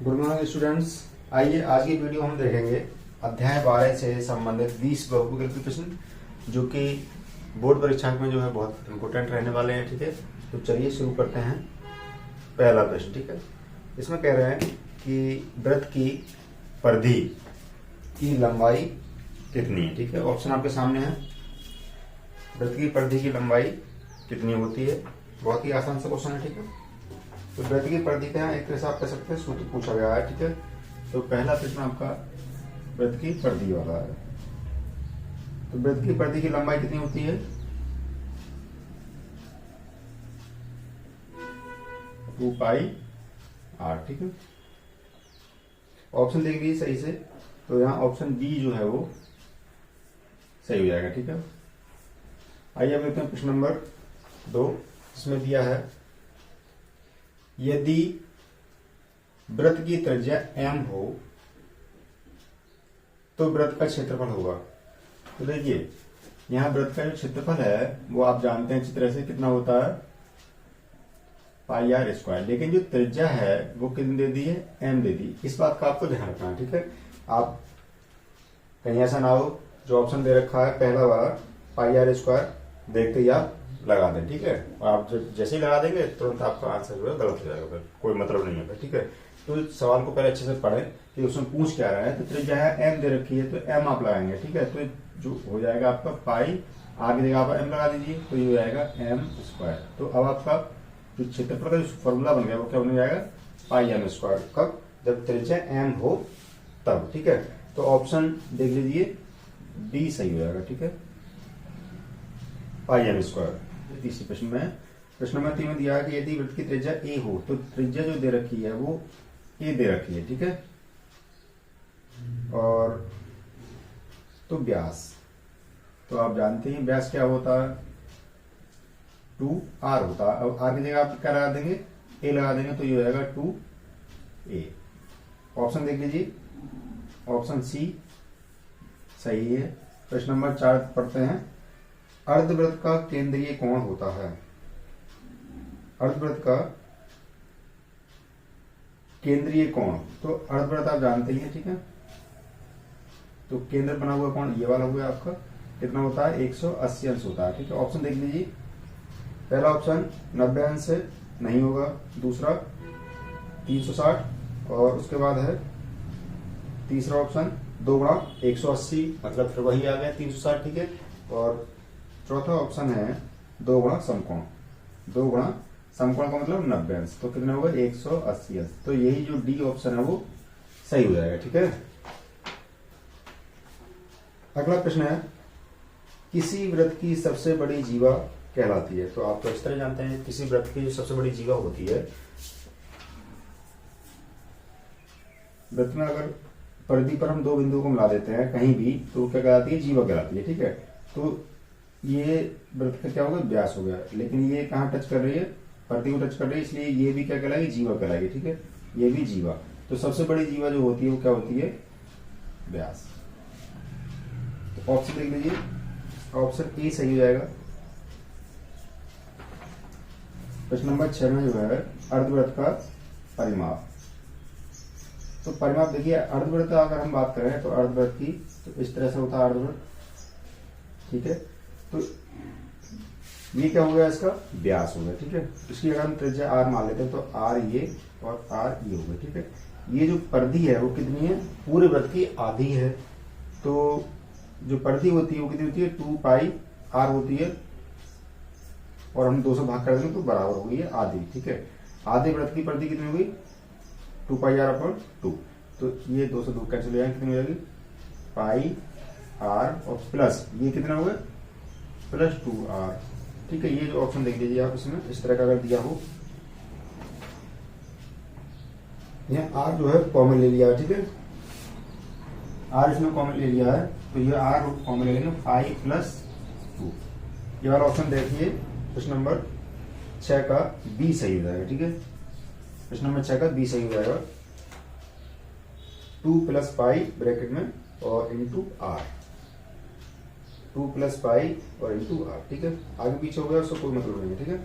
Good morning students. आइए आज की वीडियो हम देखेंगे अध्याय 12 से संबंधित 20 बहुविकल्पी प्रश्न जो कि बोर्ड परीक्षा में जो है बहुत इंपोर्टेंट रहने वाले हैं। ठीक है, तो चलिए शुरू करते हैं। पहला प्रश्न, ठीक है, इसमें कह रहे हैं कि वृत्त की परिधि की लंबाई कितनी है। ठीक है, ऑप्शन आपके सामने है। वृत्त की परिधि की लंबाई कितनी होती है, बहुत ही आसान सा क्वेश्चन है। ठीक है, तो वृत्त की परिधि का एक तरह से आप कह सकते हैं सूत्र पूछा गया है। ठीक है, तो पहला प्रश्न आपका वृत्त की परिधि वाला है। तो वृत्त की परिधि की लंबाई कितनी होती है, 2πr। ठीक है, ऑप्शन देख लीजिए सही से, तो यहाँ ऑप्शन बी जो है वो सही हो जाएगा। ठीक है, आइए अब देखते हैं प्रश्न नंबर 2, जिसमें दिया है यदि वृत्त की त्रिज्या m हो तो वृत्त का क्षेत्रफल होगा। तो देखिए यहाँ वृत्त का जो क्षेत्रफल है वो आप जानते हैं अच्छी तरह से कितना होता है, πr²। लेकिन जो त्रिज्या है वो कितनी दे दी है, m दे दी। इस बात का आपको ध्यान रखना है। ठीक है, आप कहीं ऐसा ना हो जो ऑप्शन दे रखा है पहला वाला πr² देखते ही आप लगा दें। ठीक है, और आप जैसे ही लगा देंगे तुरंत आपका आंसर जो है गलत हो जाएगा, फिर कोई मतलब नहीं है। ठीक है, तो सवाल को पहले अच्छे से पढ़ें कि उसमें पूछ क्या रहा है। तो त्रिज्या है m दे रखी है तो m आप लगाएंगे। ठीक है, तो जो हो जाएगा आपका पाई, आगे जगह आप m लगा दीजिए तो ये हो जाएगा m²। तो अब आपका जो क्षेत्रफल का जो फॉर्मूला बन गया वो क्या बन जाएगा, πm²। कब, जब त्रिज्या m हो तब। ठीक है, तो ऑप्शन देख लीजिए बी सही हो जाएगा। ठीक है, πm²। तीसरे प्रश्न में, प्रश्न नंबर 3 में दिया है कि यदि वृत्त की त्रिज्या a हो तो त्रिज्या जो दे रखी है वो a दे रखी है। ठीक है, और तो व्यास, तो आप जानते हैं व्यास क्या होता है, 2r होता है। अब r की जगह आप क्या लगा देंगे, a लगा देंगे तो ये हो जाएगा 2a। ऑप्शन देख लीजिए, ऑप्शन सी सही है। प्रश्न नंबर 4 पढ़ते हैं। अर्धवृत्त का केंद्रीय कोण होता है। अर्धवृत्त का केंद्रीय कोण, तो अर्धवृत्त आप जानते ही हैं। ठीक है, तो केंद्र बना हुआ कोण ये वाला हुआ आपका, कितना होता है, 180 अंश होता है। ठीक है, ऑप्शन देख लीजिए। पहला ऑप्शन 90 अंश से नहीं होगा, दूसरा 360, और उसके बाद है तीसरा ऑप्शन 2 गुणा 180, मतलब फिर वही आ गया 360। ठीक है, और चौथा ऑप्शन है 2 गुणा समकोण। 2 गुणा समकोण का मतलब 90 अंश, तो कितना होगा, 180 अंश। तो यही जो डी ऑप्शन है वो सही हो जाएगा। ठीक है, अगला प्रश्न है किसी वृत्त की सबसे बड़ी जीवा कहलाती है। तो आप तो इस तरह जानते हैं किसी वृत्त की जो सबसे बड़ी जीवा होती है, वृत्त में अगर परिधि पर हम 2 बिंदुओं को मिला देते हैं कहीं भी तो क्या कहलाती है, जीवा कहलाती है। ठीक है, तो ये वृत्त का क्या होगा, व्यास हो गया। लेकिन ये कहाँ टच कर रही है, परिधि को टच कर रही है, इसलिए ये भी क्या कहलाएगी, जीवा कहलाएगी। ठीक है, ये भी जीवा। तो सबसे बड़ी जीवा जो होती है वो क्या होती है, व्यास। तो ऑप्शन देख लीजिए, ऑप्शन ए सही हो जाएगा। प्रश्न नंबर 6 में जो है अर्धवृत्त का परिमाप। तो परिमाप देखिए, अर्धवृत्त अगर हम बात करें तो अर्धवृत्त की तो इस तरह से होता है अर्धवृत्त। ठीक है, तो ये क्या हो गया, इसका व्यास हो गया। ठीक है, इसकी अगर हम त्रिज्या r मान लेते हैं तो r ये और r ये हो गया। ठीक है, ये जो परिधि है वो कितनी है, पूरे वृत्त की आधी है। तो जो परिधि होती है वो कितनी होती है, 2πr होती है, और हम 200 भाग कर देंगे तो बराबर हो गई है आधी। ठीक है, आधे वृत्त की परिधि कितनी होगी, 2πr/2। तो ये 200 2 कैंसिल हो जाएंगे, कितनी हो जाएगी, πr और प्लस ये कितना होगा, +2r। ठीक है, ये जो ऑप्शन देख लीजिए आप, इसमें इस तरह का अगर दिया हो, यहाँ r जो है कॉमन ले लिया है। ठीक है, r इसमें कॉमन ले लिया है तो ये r कॉमन ले लेंगे, 5+2। ये वाला ऑप्शन देखिए, प्रश्न नंबर 6 का बी सही हो जाएगा। ठीक है, प्रश्न नंबर 6 का बी सही हो जाएगा, 2 + π ब्रैकेट में और इंटू r, 2 + π और इंटू r। ठीक है, आगे पीछे हो गया उसको कोई मतलब नहीं है। ठीक है,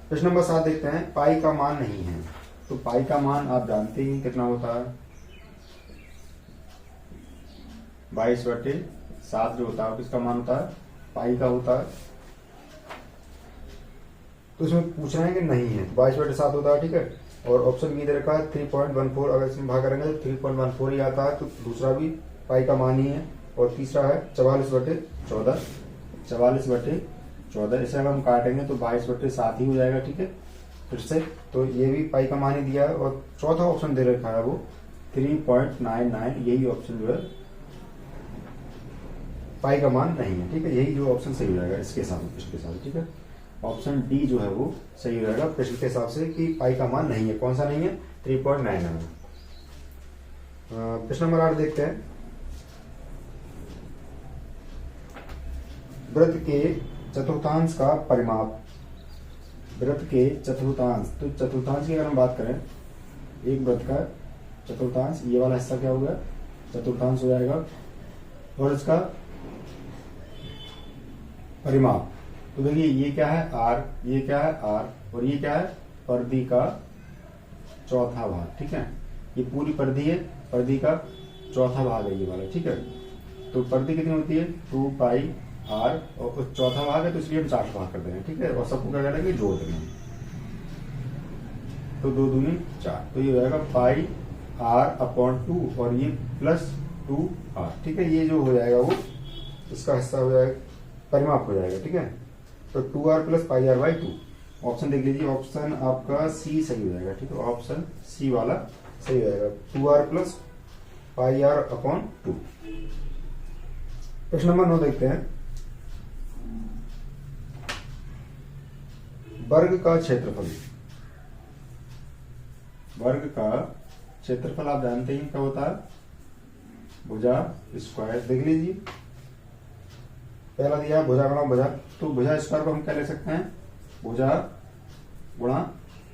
प्रश्न नंबर 7 देखते हैं। पाई का मान नहीं है, तो पाई का मान आप जानते ही कितना होता है, 22/7 जो होता है किसका मान होता है, पाई का होता है। तो इसमें पूछ रहे हैं कि नहीं है, 22/7 होता है, ठीक है। और ऑप्शन बी दे रखा है 3.14, अगर इसमें भाग करेंगे तो 3.14 ही आता है, तो दूसरा भी पाई का मान ही है। और तीसरा है 44/14, 44/14, इसे अगर हम काटेंगे तो 22/7 ही हो जाएगा, ठीक है। फिर से तो ये भी पाई का मान ही दिया है। और चौथा ऑप्शन दे रखा है वो 3.99, यही ऑप्शन जो है पाई का मान नहीं है, ठीक है। यही जो ऑप्शन सही हो जाएगा इसके साथ, ठीक है। ऑप्शन डी जो है वो सही हो जाएगा प्रश्न के हिसाब से कि पाई का मान नहीं है। कौन सा नहीं है, 3.99। प्रश्न नंबर 8 देखते हैं। वृत्त के चतुर्थांश का परिमाप, वृत्त के चतुर्थांश, तो चतुर्थांश की अगर हम बात करें, एक वृत्त का चतुर्थांश, ये वाला हिस्सा क्या हो गया, चतुर्थांश हो जाएगा। और इसका परिमाप, तो देखिए ये क्या है r, ये क्या है r, और ये क्या है परिधि का चौथा भाग, ठीक है। ये पूरी परिधि है, परिधि का चौथा भाग है ये वाला, ठीक है। तो परिधि कितनी होती है, 2πr, और चौथा भाग है तो इसलिए हम 4 भाग कर देंगे, ठीक है। और सबको क्या करेंगे, जोड़ देंगे, तो 2 दूनी 4, तो ये हो जाएगा πr/2 और ये +2r, ठीक है। ये जो हो जाएगा वो इसका हिस्सा हो जाएगा, परिमाप हो जाएगा, ठीक है। तो 2r + πr/2, ऑप्शन देख लीजिए, ऑप्शन आपका सी सही हो जाएगा, ठीक है। ऑप्शन सी वाला सही हो जाएगा, 2r + πr/2। प्रश्न नंबर 9 देखते हैं। वर्ग का क्षेत्रफल, वर्ग का क्षेत्रफल आप जानते हैं क्या होता है, भुजा स्क्वायर। देख लीजिए, पहला दिया भुजा गुणा भुजा, तो भुजा स्क्वायर को हम क्या लिख सकते हैं, भुजा गुणा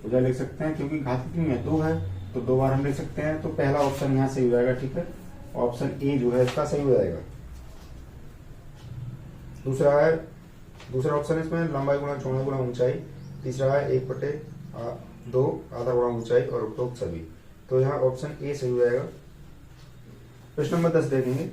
भुजा लिख सकते हैं, क्योंकि घात कितनी है, 2 है, तो 2 बार हम लिख सकते हैं। तो पहला ऑप्शन यहाँ सही हो जाएगा, ठीक है। ऑप्शन ए जो है इसका सही हो जाएगा। दूसरा ऑप्शन इसमें लंबाई गुणा चौड़ाई गुणा ऊंचाई। तीसरा है 1/2 आधा गुणा ऊंचाई और उपरोक्त सभी, तो यहाँ ऑप्शन ए सही हो जाएगा। प्रश्न नंबर 10 देखेंगे।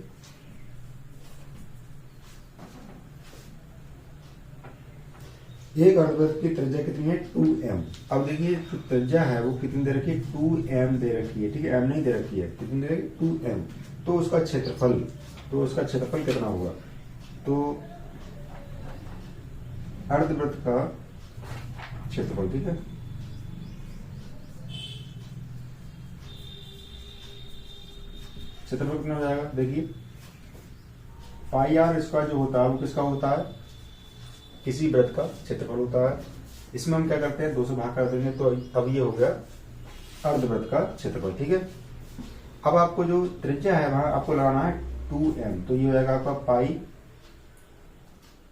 एक अर्धवृत्त की त्रिज्या कितनी है, 2m। अब देखिए जो त्रिज्या है वो कितनी दे रखी है, 2m दे रखी है, ठीक है। m नहीं दे रखी है, कितनी दे रखी है, 2m। तो उसका क्षेत्रफल कितना होगा, तो अर्धवृत्त का क्षेत्रफल, ठीक है। क्षेत्रफल कितना हो जाएगा, देखिए πr² जो होता है वो किसका होता है, किसी वृत्त का क्षेत्रफल होता है। इसमें हम क्या करते हैं, 2 से भाग कर देंगे, तो अब ये हो गया अर्धवृत्त का क्षेत्रफल, ठीक है। अब आपको जो त्रिज्या है वहां आपको लगाना है 2m, तो ये हो जाएगा आपका पाई,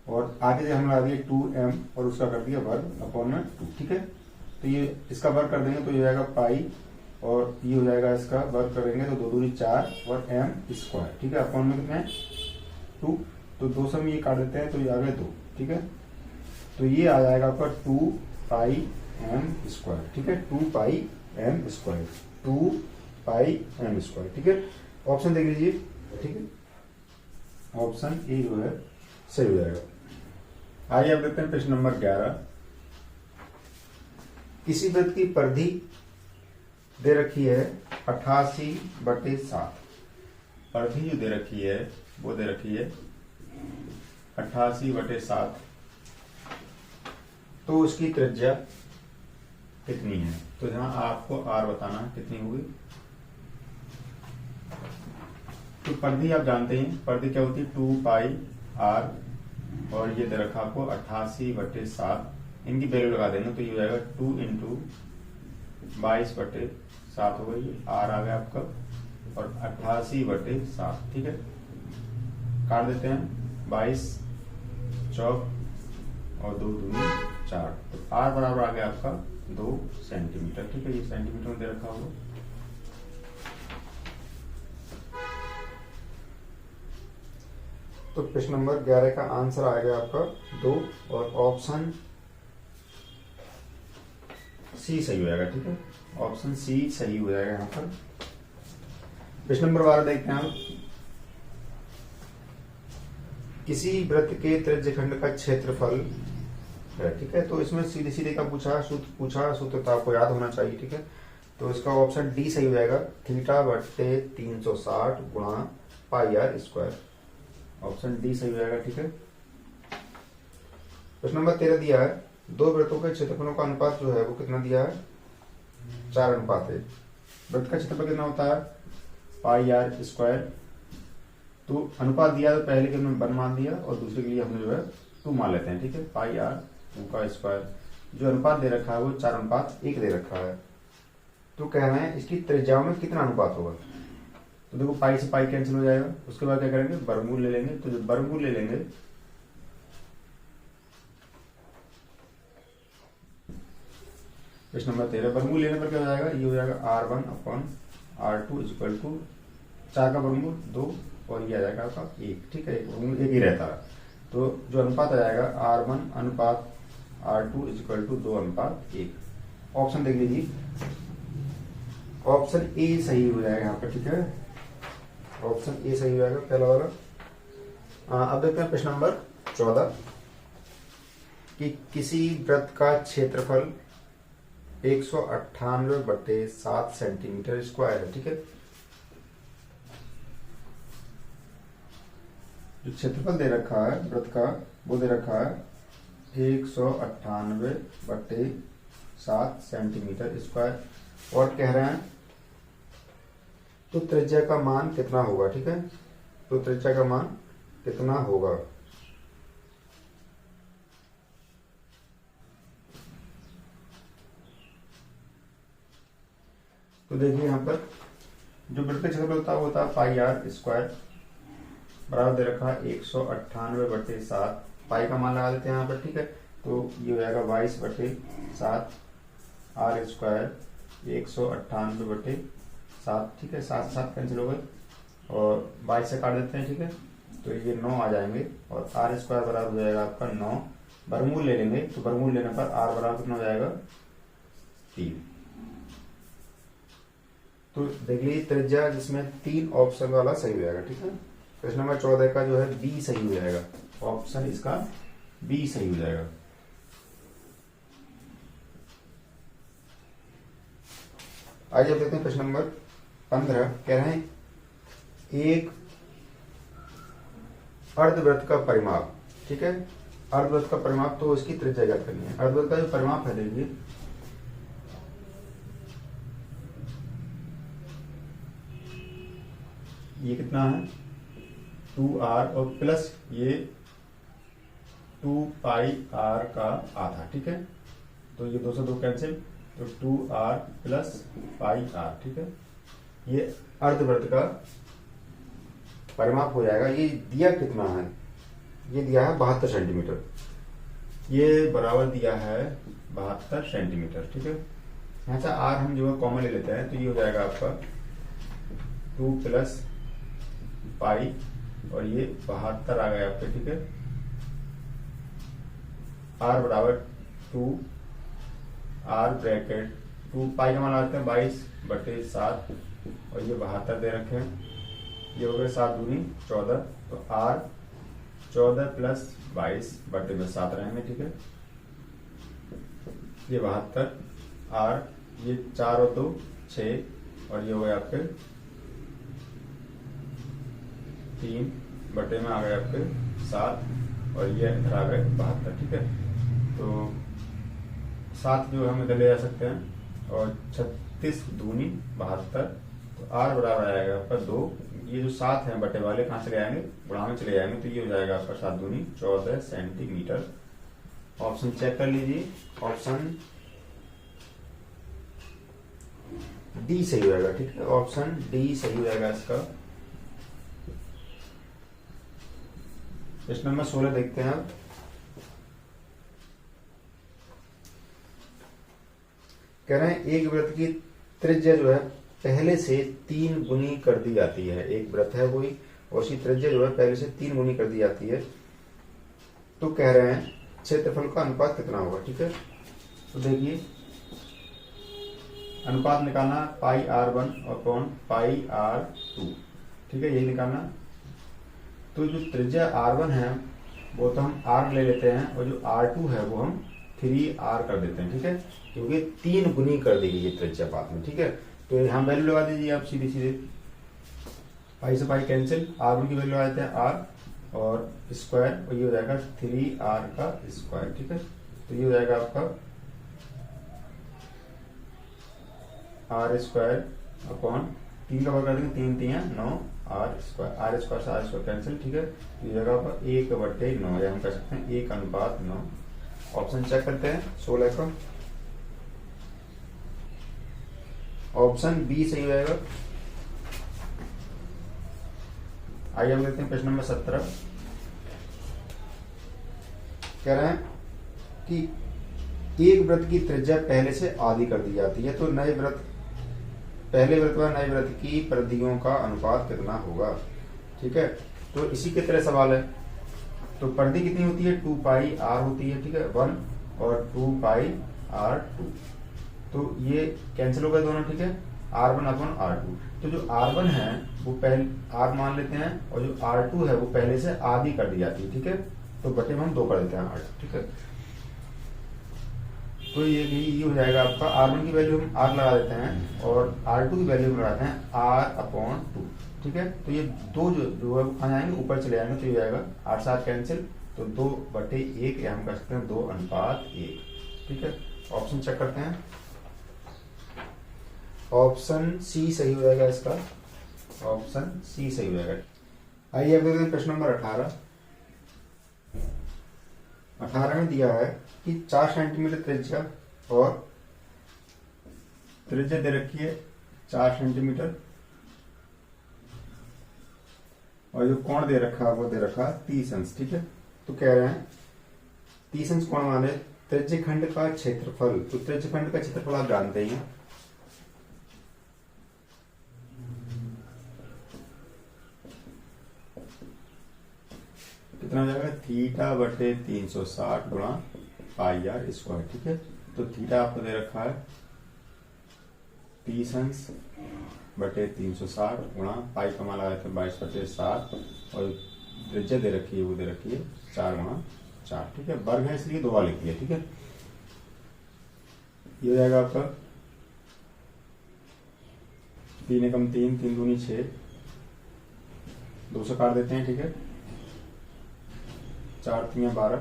और आगे से हम लगा दिए 2m और उसका कर दिया वर्ग/2, ठीक है। तो ये इसका वर्ग कर देंगे तो ये हो जाएगा पाई, और ये हो जाएगा इसका वर्ग करेंगे तो 2 दूनी 4 और m², ठीक है। अपॉन में कितने 2, तो 2 से हम ये काट देते हैं तो ये आ गया 2, ठीक है। तो ये आ जाएगा आपका 2πm², ठीक है, 2πm², 2πm², ठीक है। ऑप्शन देख लीजिए, ठीक है। ऑप्शन ए जो है सही हो जाएगा। आइए अब देखते हैं प्रश्न नंबर 11। किसी वृत्त की परिधि दे रखी है 88/7, परिधि जो दे रखी है वो दे रखी है 88/7, तो उसकी त्रिज्या कितनी है, तो यहां आपको r बताना है कितनी होगी। तो परिधि आप जानते हैं, परिधि क्या होती है, 2πr, और ये दे रखा आपको 88/7, इनकी वैल्यू लगा देंगे तो ये हो जाएगा 2 × 22/7 हो गई, r आ गया आपका, और 88/7, ठीक है। काट देते हैं, 22 चौक और 2 दूनी 4, तो r बराबर आ गया आपका 2 सेंटीमीटर, ठीक है। ये सेंटीमीटर में दे रखा होगा। तो प्रश्न नंबर 11 का आंसर आ गया आपका 2, और ऑप्शन सी सही हो जाएगा, ठीक है, ऑप्शन सी सही हो जाएगा यहाँ पर। प्रश्न नंबर 12 देखते हैं आप। किसी वृत्त के त्रिज्यखंड का क्षेत्रफल है, ठीक है, तो इसमें सीधे सीधे का सूत्र तो आपको याद होना चाहिए, ठीक है, तो इसका ऑप्शन डी सही हो जाएगा, थीटा बट्टे 360 गुणा पाई आर स्क्वायर, ऑप्शन डी सही हो जाएगा, ठीक है। प्रश्न नंबर 13 दिया है, दो वृत्तों के क्षेत्रफलों का अनुपात जो है वो कितना दिया है, 4:1। वृत्त का क्षेत्रफल कितना होता है, पाई आर स्क्वायर, तो अनुपात दिया तो पहले के हमने 1 मान दिया और दूसरे के लिए हमने जो है 2 मान लेते हैं, ठीक है, पाई आर 2 का स्क्वायर। जो अनुपात दे रखा है वो 4:1 दे रखा है। तो कह रहे हैं इसकी त्रिज्याओं में कितना अनुपात होगा, तो देखो पाई से पाई कैंसिल हो जाएगा, उसके बाद क्या करेंगे, वर्गमूल ले लेंगे, तो जब वर्गमूल ले लेंगे प्रश्न नंबर 13 वर्गमूल लेने पर क्या हो जाएगा, ये हो जाएगा R1/R2 इक्वल टू 4 का वर्गमूल 2 और ये आ जाएगा आपका 1, ठीक है, एक ही रहता है। तो जो अनुपात आ जाएगा R1/R2 इक्वल टू 2:1। ऑप्शन देख लीजिए, ऑप्शन ए सही हो जाएगा यहाँ पर, ठीक है, ऑप्शन ए सही हो जाएगा पहला वाला। अब देखते हैं प्रश्न नंबर 14 कि किसी वृत्त का क्षेत्रफल 198/7 सेंटीमीटर स्क्वायर है, ठीक है। जो क्षेत्रफल दे रखा है वृत्त का वो दे रखा है 198/7 सेंटीमीटर स्क्वायर, और कह रहे हैं तो त्रिज्या का मान कितना होगा, ठीक है, तो त्रिज्या का मान कितना होगा। तो देखिए यहाँ पर जो वृत्त का क्षेत्रफल होता है वो होता है पाई आर स्क्वायर, बराबर दे रखा है 198/7, पाई का मान लगा देते हैं यहाँ पर, ठीक है, तो ये हो जाएगा 22/7 आर स्क्वायर 198/7, ठीक है, 7 कैंसिल हो गए और 22 से काट देते हैं, ठीक है, तो ये 9 आ जाएंगे और आर स्क्वायर बराबर हो जाएगा आपका 9। वर्गमूल ले लेंगे तो वर्गमूल लेने पर आर बराबर कितना हो जाएगा 3। तो देख लीजिए त्रिज्या जिसमें 3 ऑप्शन वाला सही हो जाएगा, ठीक है। प्रश्न नंबर 14 का जो है बी सही हो जाएगा, ऑप्शन इसका बी सही हो जाएगा। आइए अब देखते हैं प्रश्न नंबर 15, कह रहे हैं एक अर्धवृत्त का परिमाप, ठीक है, अर्धवृत्त का परिमाप, तो इसकी त्रिज्या ज्ञात करनी है। अर्धवृत्त का जो परिमाप है देखिए, ये कितना है 2r और प्लस ये 2πr का आधा, ठीक है, तो ये 2 से 2 कैंसिल, तो 2r प्लस πr, ठीक है, ये अर्धवृत्त का परिमाप हो जाएगा। ये दिया कितना है, ये दिया है 72 सेंटीमीटर, ये बराबर दिया है 72 सेंटीमीटर, ठीक है। यहाँ से आर हम जो है कॉमन ले लेते हैं, तो ये हो जाएगा आपका 2 प्लस पाई और ये 72 आ गया आपके, ठीक है, आर बराबर 2 आर ब्रैकेट 2 पाई का मान लगाते हैं 22/7 और ये 72 दे रखे हैं, ये हो गए 7 दूनी 14, तो आर 14 प्लस 22/7 रहेंगे, ठीक है, ये 72, आर ये 4 और 2 6 और ये हो गए आपके 3 बटे में आ गए आपके 7 और ये इधर आ गए 72, ठीक है, तो 7 जो हम इधर ले जा सकते हैं और 36 दूनी 72, तो आर बराबर आएगा आपका 2, ये जो 7 है बटे वाले कहाँ चले आएंगे, गुणा में चले जाएंगे, तो ये हो जाएगा आपका 7 दूनी 14 सेंटीमीटर। ऑप्शन चेक कर लीजिए, ऑप्शन डी सही हो जाएगा, ठीक है, ऑप्शन डी सही हो जाएगा इसका। प्रश्न नंबर 16 देखते हैं आप। कह रहे हैं एक वृत्त की त्रिज्या जो है पहले से 3 गुनी कर दी जाती है, एक वृत्त है वही और उसकी त्रिज्या जो है पहले से 3 गुनी कर दी जाती है, तो कह रहे हैं क्षेत्रफल का अनुपात कितना होगा, ठीक है। तो देखिए अनुपात निकालना पाई R1 अपॉन पाई R2, ठीक है, यही निकालना। तो जो त्रिज्या R1 है वो तो हम R ले लेते हैं और जो R2 है वो हम 3R कर देते हैं, ठीक है, क्योंकि 3 गुनी कर देगी ये त्रिज्या बाद में, ठीक है। तो यहाँ वैल्यू लगा दीजिए आप सीधे सीधे, पाई से पाई कैंसिल, R1 की वैल्यू लगा देते हैं R और स्क्वायर, और ये हो जाएगा 3R का स्क्वायर, ठीक है। तो ये हो जाएगा आपका R स्क्वायर अपॉन 3 का वर्ग कर देंगे, 3 3 9 R स्क्वायर, R स्क्वायर से R स्क्वायर कैंसिल, ठीक है। तो ये जगह पर 1/9 या हम कह सकते हैं 1:9। ऑप्शन चेक करते हैं 16 का, ऑप्शन बी सही हो जाएगा। आइए हम देखते हैं प्रश्न नंबर 17। कह रहे हैं कि एक वृत्त की त्रिज्या पहले से आधी कर दी जाती है, तो नए वृत्त, पहले वृत्त व नए वृत्त की परिधियों का अनुपात कितना होगा, ठीक है। तो इसी की तरह सवाल है। तो परिधि कितनी होती है, 2 पाई R होती है, ठीक है, 1 और 2 पाई R2। तो ये कैंसिल हो गए दोनों, ठीक है, R1 अपॉन R2। तो जो R1 है वो पहले R मान लेते हैं और जो R2 है वो पहले से आधी कर दी जाती है, ठीक है। तो बटे में हम 2 कर देते हैं 8, ठीक है। तो ये हो जाएगा आपका R1 की वैल्यू हम R लगा देते हैं और R2 की वैल्यू हम लगाते हैं R अपॉन 2, ठीक है। तो ये दो जो है आ जाएंगे ऊपर चले जाएंगे, तो ये जाएगा 8 7 कैंसिल, तो 2/1 या हम कह सकते हैं 2:1, ठीक है। ऑप्शन चेक करते हैं, ऑप्शन सी सही हो जाएगा इसका, ऑप्शन सी सही हो जाएगा। आइए अब देखते हैं प्रश्न नंबर 18। 18 में दिया है कि 4 सेंटीमीटर त्रिज्या और त्रिज्या दे रखी है 4 सेंटीमीटर और जो कोण दे रखा है वो दे रखा है 30 अंश, ठीक है। तो कह रहे हैं 30 अंश कोण माने त्रिज्य खंड का क्षेत्रफल। तो त्रिज्य खंड का क्षेत्रफल आप जानते ही हैं, कितना हो जाएगा, θ/360 गुणा पाई आर स्क्वायर, ठीक है। तो थीटा आपको दे रखा है 30 अंश बटे 360 गुणा पाई का मान लगाए थे 22/7 और त्रिज्या दे रखी है वो दे रखी है 4/4, ठीक है। वर्ग है इसलिए 2 बार लिख दिया, ठीक है। ये हो जाएगा आपका 3 एकम 3, 3 दूनी 6, 2 से काट देते हैं, ठीक है। 4 3 12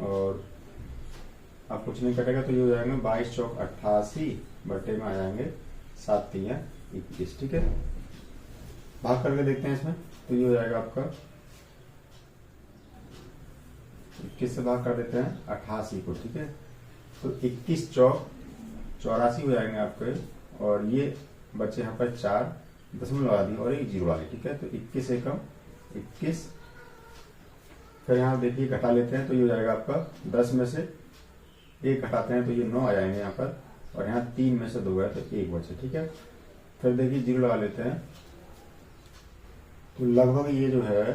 और आप कुछ नहीं कटेगा तो ये हो जाएंगे 22 चौक 88 बटे में आ जाएंगे 7 3 21, ठीक है। भाग करके देखते हैं इसमें, तो ये हो जाएगा आपका 21 से भाग कर देते हैं 88 को, ठीक है। तो 21 चौक 84 हो जाएंगे आपके, और ये बचे यहाँ पर 4 दशमलव लगा दी और एक 0 वाली, ठीक है। तो 21 एकम 21, फिर यहाँ देखिए घटा लेते हैं तो ये हो जाएगा आपका 10 में से 1 घटाते हैं तो ये 9 आ जाएंगे यहाँ पर, और यहाँ 3 में से 2 गए तो 1 बचे, ठीक है। फिर देखिए 0 लगा लेते हैं, तो लगभग ये जो है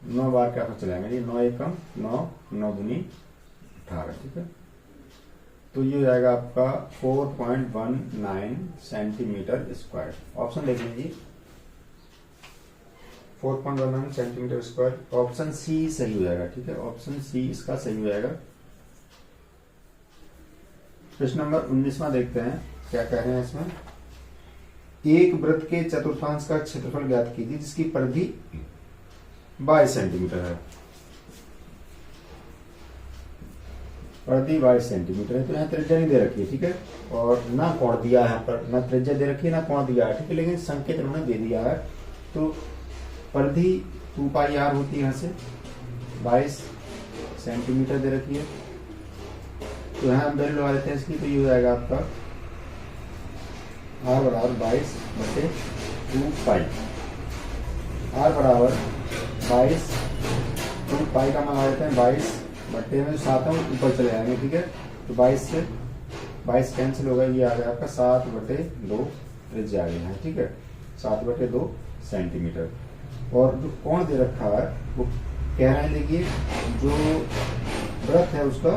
9 बार के आसपास चले जाएंगे, ये 9 एकम 9, 9 दूनी 18, ठीक है। तो ये हो जाएगा आपका 4.19 सेंटीमीटर स्क्वायर। ऑप्शन देख लीजिए, 4.19 सेंटीमीटर स्क्वायर, ऑप्शन सी सही हो जाएगा, ठीक है। ऑप्शन सी इसका सही हो जाएगा। प्रश्न नंबर 19वां देखते हैं क्या कह रहे हैं इसमें। एक वृत्त के चतुर्थांश का क्षेत्रफल ज्ञात कीजिए जिसकी परिधि 22 सेंटीमीटर है। परिधि 22 सेंटीमीटर है, तो यहाँ त्रिज्या नहीं दे रखी है, ठीक है, और ना कोण दिया है यहाँ पर, ना त्रिज्या दे रखी है ना कोण दिया है, ठीक है, लेकिन संकेत उन्होंने दे दिया है। तो परिधि 2 पाई आर होती है, यहाँ से 22 सेंटीमीटर दे रखी है, तो यहाँ हम वैल्यू लगा देते हैं इसकी। तो ये हो जाएगा आपका आर बराबर 22 बटे 2 पाई, आर बराबर 22, 2 पाई का मान लगा देते हैं 22 बटे में जो 7 है वो ऊपर चले जाएंगे, ठीक है। तो 22 से 22 कैंसिल हो गया, ये आ गया आपका 7/2 त्रिज्या आ गया है, ठीक है, 7/2 सेंटीमीटर। और जो कोण दे रखा है वो कह रहे हैं, देखिए जो वृत्त है उसका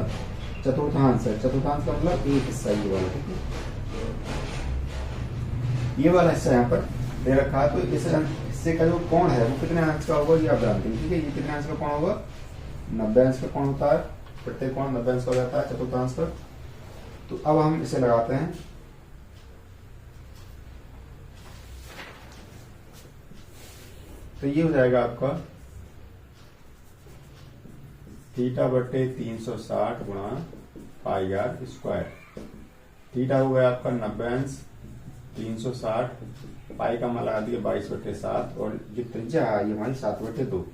चतुर्थांश है, चतुर्थांश का मतलब एक हिस्सा ये वाला, ठीक है। ये वाला हिस्सा यहाँ पर दे रखा है, तो इस हिस्से का जो कोण है वो कितने अंश का होगा ये आप जानते हैं, ठीक है। ये कितने अंश का कोण होगा, 90 अंश का कोण होता है, प्रत्येक कोण 90 अंश का हो जाता है चतुर्थांश पर। तो अब हम इसे लगाते हैं, तो ये हो जाएगा आपका थीटा बटे 360 गुणा पाई आर स्क्वायर। थीटा हो गया आपका 90 अंश, 360 पाई का मान लगा दिया 22/7, और ये त्रिज्या है ये हमारी 7/2,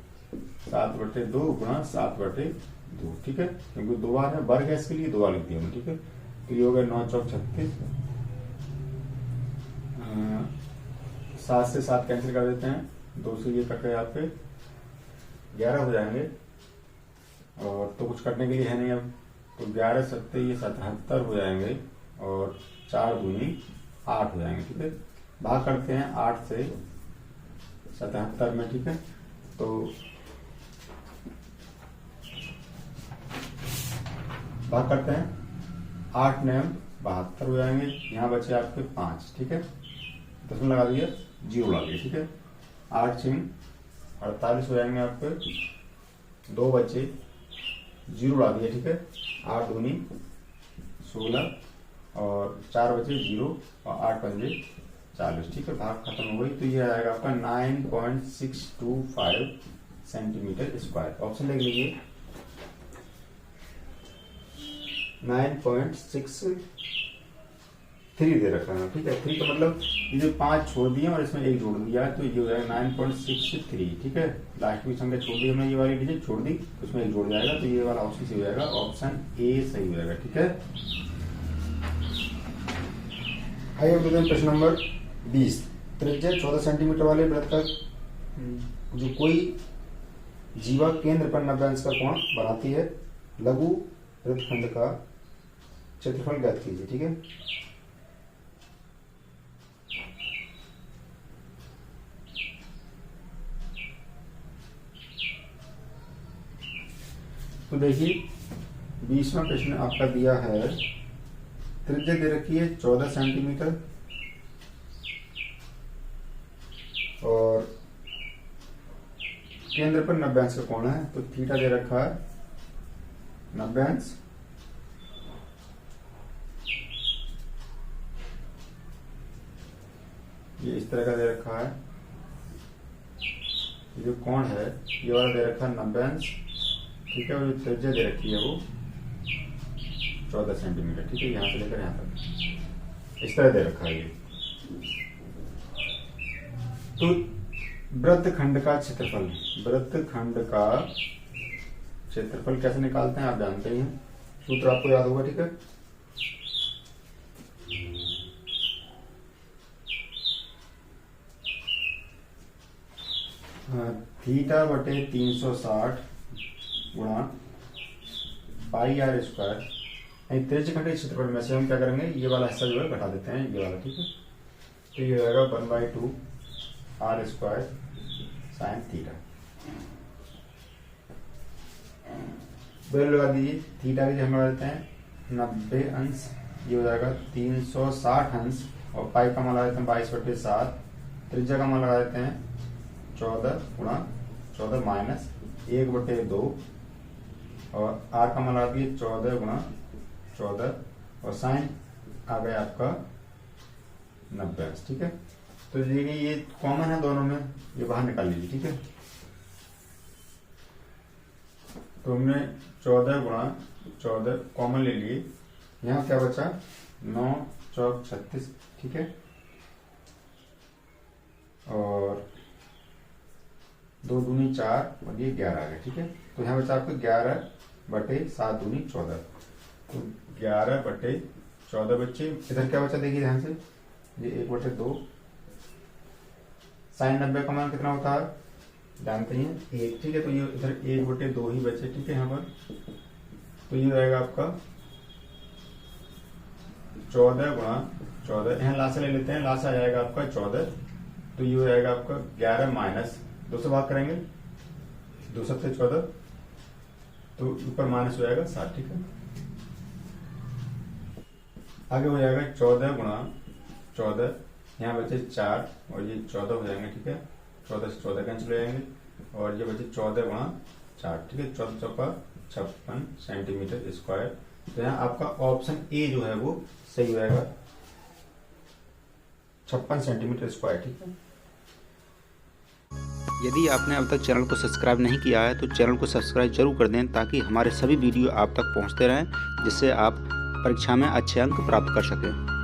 7/2 गुणा 7/2, ठीक है। क्योंकि 2 बार है, वर्ग है इसके लिए 2 बार लिख दिया हमने, ठीक है। तो ये हो गया 9 चौक 36, 7 से 7 कैंसिल कर देते हैं, 2 से ये कट गए आपके 11 हो जाएंगे, और तो कुछ कटने के लिए है नहीं अब, तो 11 सत्ते ये 77 हो जाएंगे, और 4 दूनी 8 हो जाएंगे, ठीक है। भाग करते हैं 8 से 77 में, ठीक है। तो भाग करते हैं 8 9 72 हो जाएंगे, यहाँ बचे आपके 5, ठीक है। 10 में लगा दिया, 0 लगा दिया, ठीक है। 8 6 48 हो जाएंगे आपके, 2 बचे, 0 लगा दिया, ठीक है। 8 दूनी 16, और 4 बचे 0, और 8 पंजे 40, ठीक है। भाग खत्म हो गई, तो ये आएगा आपका 9.625 सेंटीमीटर स्क्वायर। ऑप्शन देख लीजिए, 9.63 दे रखा है, ठीक है। 3 का मतलब ये जो 5 छोड़ दिए और इसमें 1 जोड़ दिया, तो ये हो जाएगा 9.63, ठीक है। लास्ट की संख्या छोड़ दी हमने, ये वाली डिजिट छोड़ दी, उसमें 1 जोड़ जाएगा, तो ये वाला ऑप्शन सही हो जाएगा, ऑप्शन ए सही हो जाएगा, ठीक है। आइए अब देखते हैं प्रश्न नंबर 20। त्रिज्या 14 सेंटीमीटर वाले वृत्त का जो कोई जीवा केंद्र पर 90 अंश का कोण बनाती है, लघु वृत्तखंड का क्षेत्रफल ज्ञात कीजिए, ठीक है। तो देखिए 20वां प्रश्न आपका दिया है, त्रिज्या दे रखी है 14 सेंटीमीटर, और केंद्र पर 90 अंश का कोण है, तो थीटा दे रखा है 90 अंश, ये इस तरह का दे रखा है। ये जो कोण है ये वाला दे रखा है 90 अंश, ठीक है। और जो त्रिज्या दे रखी है वो 14 सेंटीमीटर, ठीक है। यहाँ से लेकर यहाँ तक इस तरह दे रखा है ये। तो वृत्तखंड का क्षेत्रफल, वृत्तखंड का क्षेत्रफल कैसे निकालते हैं आप जानते ही हैं, सूत्र आपको याद होगा, ठीक है। थीटा बटे 360 गुणा पाई आर स्क्वायर, त्रिज्य खंड के क्षेत्रफल में से हम क्या करेंगे, ये वाला हिस्सा जो है घटा देते हैं, ये वाला, ठीक है। तो ये हो जाएगा 1/2 R square sine theta. Value लगा दीजिए, थीटा की हम लगा देते हैं 90 अंश, ये हो जाएगा 360 अंश, और पाई का मान लगा देते हैं 22/7, त्रिज्या का मान लगा देते हैं 14 गुणा 14 माइनस 1/2, और आर का मान लगा दिए 14 गुणा 14, और साइन आ गया आपका 90 अंश, ठीक है। तो ये कॉमन है दोनों में, ये बाहर निकाल लीजिए, ठीक है। तो हमने 14 गुणा 14 कॉमन ले लिए, यहाँ क्या बचा 9 चौक 36, ठीक है। और 2 दूनी 4, और ये 11 आ गया, ठीक है। तो यहाँ बचा आपको 11/7 दूनी 14, तो 11/14 बच्चे। इधर क्या बचा देखिए ध्यान से, ये 1/2, साइन 90 का मान कितना होता है जानते हैं 1, ठीक है। तो ये इधर 1/2 ही बचे, ठीक है। यहाँ पर तो ये रहेगा आपका 14 गुणा 14, यहाँ लासा ले लेते हैं, लासा आ जाएगा आपका 14, तो ये हो जाएगा आपका 11 माइनस 2 से भाग करेंगे, 2 7 14, तो ऊपर माइनस हो जाएगा 7, ठीक है। आगे हो जाएगा 14 गुणा 14, यहाँ बचे 4 और ये 14 हो जाएंगे, ठीक है। 14 से 14 कैंसिल हो जाएंगे और ये बचे 14 गुणा 4, ठीक है। 14 चौका 56 सेंटीमीटर स्क्वायर। तो यहाँ आपका ऑप्शन ए जो है वो सही हो जाएगा, 56 सेंटीमीटर स्क्वायर, ठीक है। यदि आपने अब तक चैनल को सब्सक्राइब नहीं किया है तो चैनल को सब्सक्राइब जरूर कर दें, ताकि हमारे सभी वीडियो आप तक पहुंचते रहें, जिससे आप परीक्षा में अच्छे अंक प्राप्त कर सकें।